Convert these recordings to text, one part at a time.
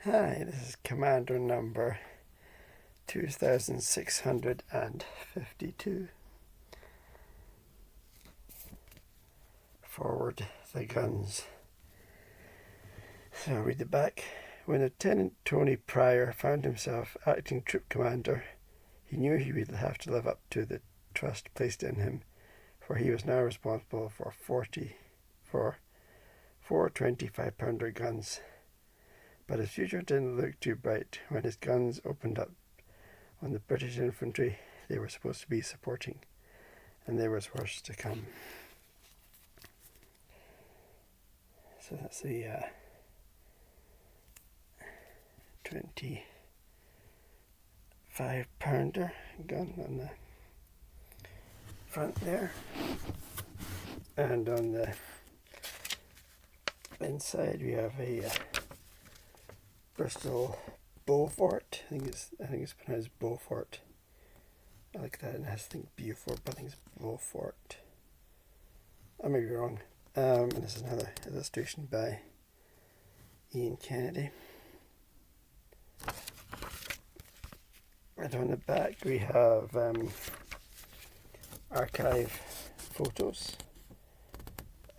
Hi, this is Commando number 2652. Forward the guns. So I'll read it back. When Lieutenant Tony Pryor found himself acting troop commander, he knew he would have to live up to the trust placed in him, for he was now responsible for four 25-pounder guns. But his future didn't look too bright when his guns opened up on the British infantry they were supposed to be supporting, and there was worse to come. So that's the 25-pounder gun on the front there, and on the inside we have a Bristol Beaufort. I think it's pronounced Beaufort. I like that, and I think Beaufort, but I think it's Beaufort. I may be wrong. And this is another illustration by Ian Kennedy. And on the back we have archive photos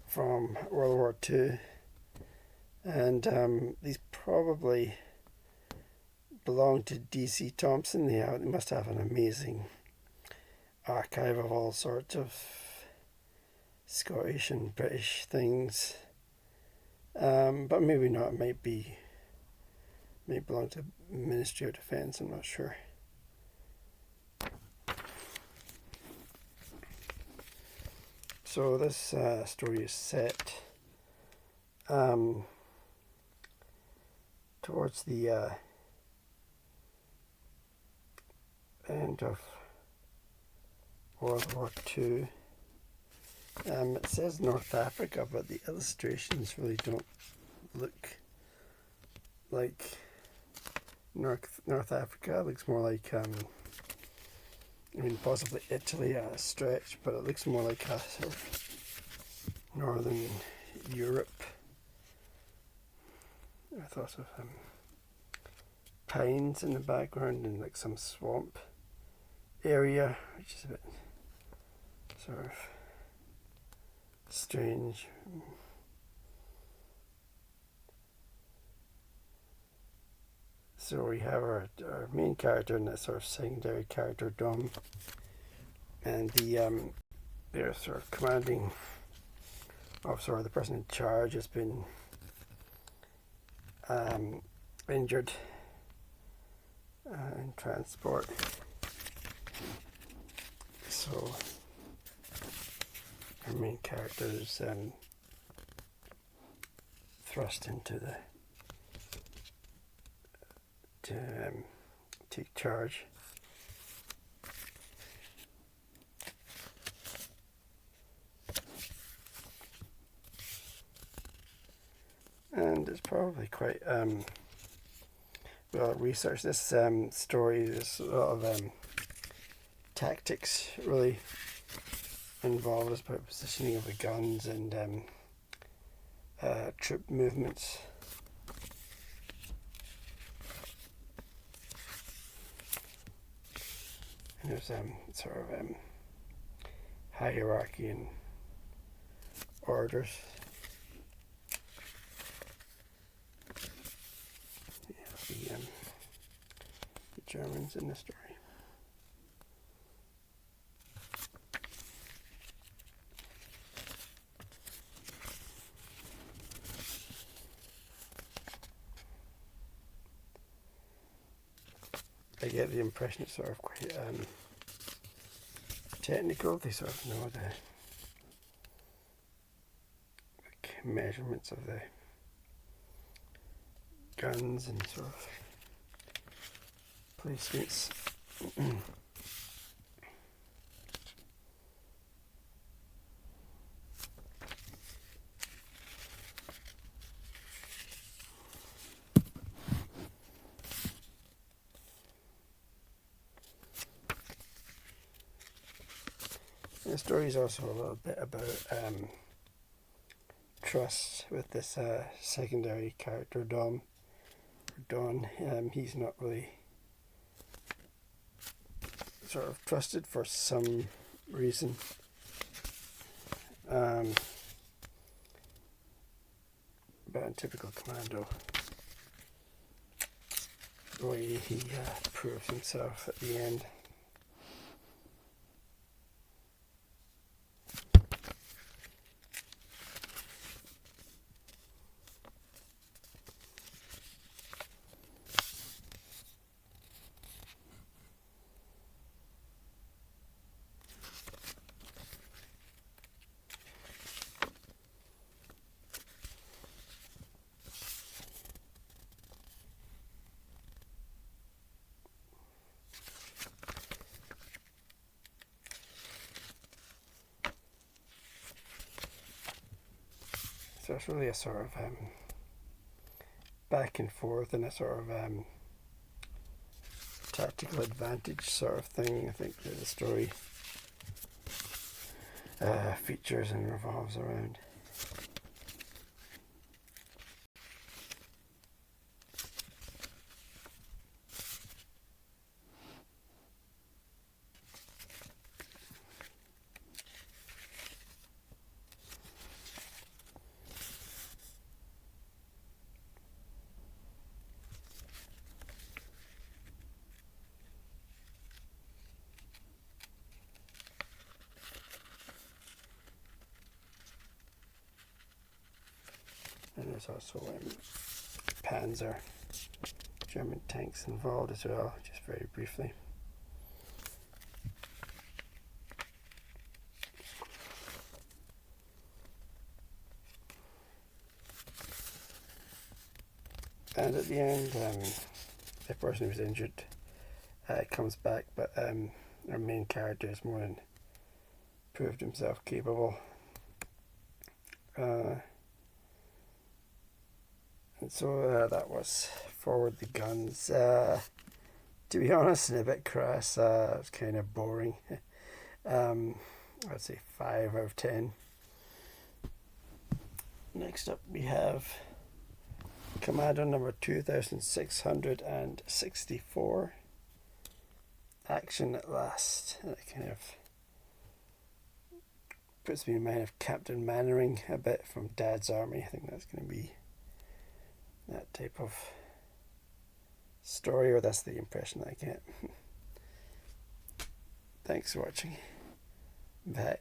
from World War II, and these probably belong to D.C. Thompson. They must have an amazing archive of all sorts of Scottish and British things, but maybe not. It may belong to Ministry of Defence. I'm not sure. So this story is set towards the end of World War II. It says North Africa, but the illustrations really don't look like North Africa. It looks more like possibly Italy at a stretch, but it looks more like a sort of northern Europe. I thought of pines in the background and like some swamp area, which is a bit sort of strange. So we have our main character and that sort of secondary character, Dom, and their sort of commanding officer, or the person in charge, has been injured in transport. So our main character is thrust into to take charge. And it's probably quite well researched. This story, there's a lot of tactics really involved. It's about positioning of the guns and troop movements. And there's sort of hierarchy and orders. Yeah, the Germans in the story. I get the impression it's sort of quite technical. They sort of know the measurements of the guns and sort of placements. The story is also a little bit about trust with this secondary character, Dom. for Don. He's not really sort of trusted for some reason. But in typical Commando way, he proves himself at the end. So it's really a sort of back and forth and a sort of tactical advantage sort of thing. I think that the story features and revolves around. And there's also Panzer, German tanks involved as well, just very briefly. And at the end, the person who's injured comes back, but our main character has more than proved himself capable. And so that was Forward the Guns. To be honest, and a bit crass, it was kind of boring. I'd say 5 out of 10. Next up we have Commando number 2664. Action at Last. And it kind of puts me in mind of Captain Mannering a bit from Dad's Army. I think that's going to be that type of story, or that's the impression I get. Thanks for watching. Bye.